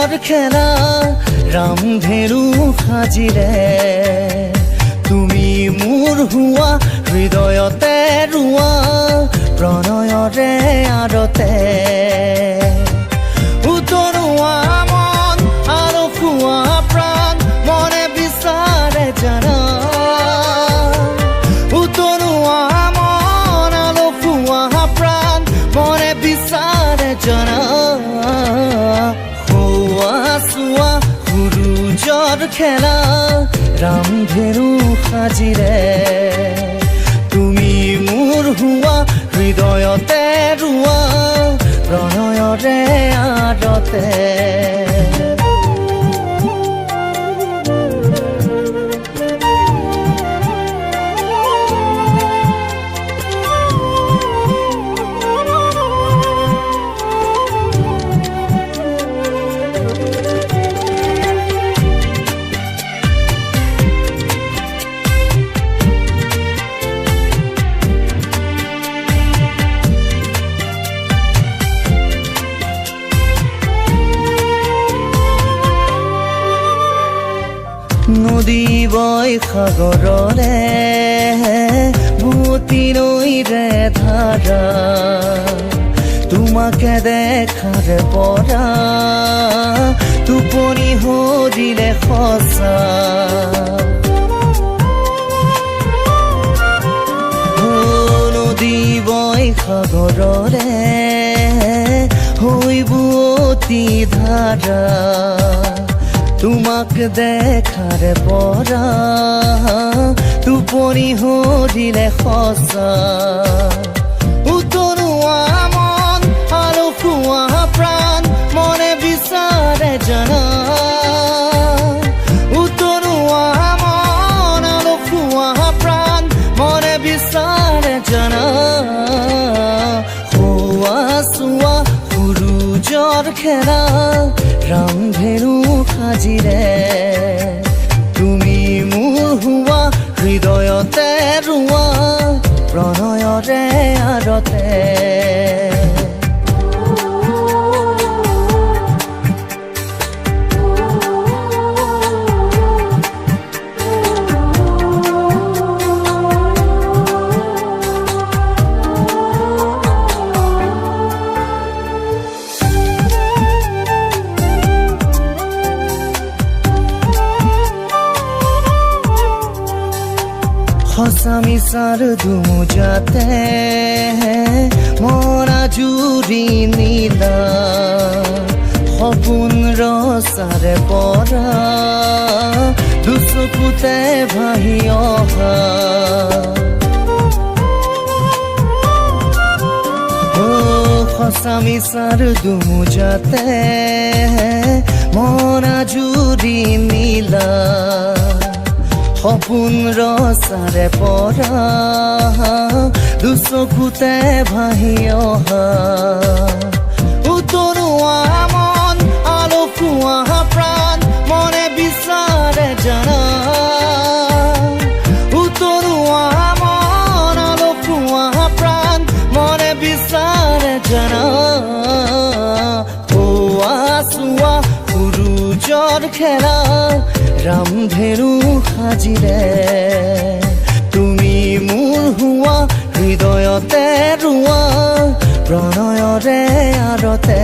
সূৰুজৰ খেলা ৰামধেনু সাজিলে তুমি মোৰ হোৱা হৃদয়তে ৰোৱা প্ৰণয়ৰে আৰতে উতৰোৱা মন আৰু খোৱা প্ৰাণ মনে বিচাৰে জানা উতৰোৱা মন আৰু খোৱা প্ৰাণ মনে বিচাৰে জানা চোৱা সূৰুজৰ খেলা ৰামধেনু সাজিলে তুমি মোৰ হোৱা হৃদয়তে ৰোৱা প্ৰণয়ৰে আৰতে নদী বয় সাগৰৰে বুৱতী নৈৰে ধাৰা তোমাকে দেখাৰ পৰা টোপনি হৰিলে সঁচা নদী বয় সাগৰৰে হৈ বুৱতী ধাৰা তোমাক দেখাৰ পৰা টোপনি হৰিলে সঁচা উতৰোৱা মন আৰু খোৱা প্ৰাণ মনে বিচাৰে জানা উতৰোৱা মন আৰু খোৱা প্ৰাণ মনে বিচাৰে জানা হোৱা চোৱা সূৰুজৰ খেলা ৰামধেনু সাজিলে তুমি মোৰ হোৱা হৃদয়তে ৰোৱা প্ৰণয়ৰে আৰতে সঁচা মিছাৰ দুমোজাতে মৰা জুৰি নীলা সপোন ৰচাৰে পৰা দুচকুতে ভাহি অহা সঁচা মিছাৰ দুমোজাতে মৰা জুৰি নীলা সপোন ৰচাৰে পৰা দুচকুতে ভাহি অহা উতৰোৱা মন আৰু খোৱা প্ৰাণ মনে বিচাৰে জানা উতৰোৱা মন আৰু খোৱা প্ৰাণ মনে বিচাৰে জানা হোৱা চোৱা সূৰুজৰ খেলা ৰামধেনু সাজিলে তুমি মোৰ হোৱা হৃদয়তে ৰোৱা প্ৰণয়ৰে আৰতে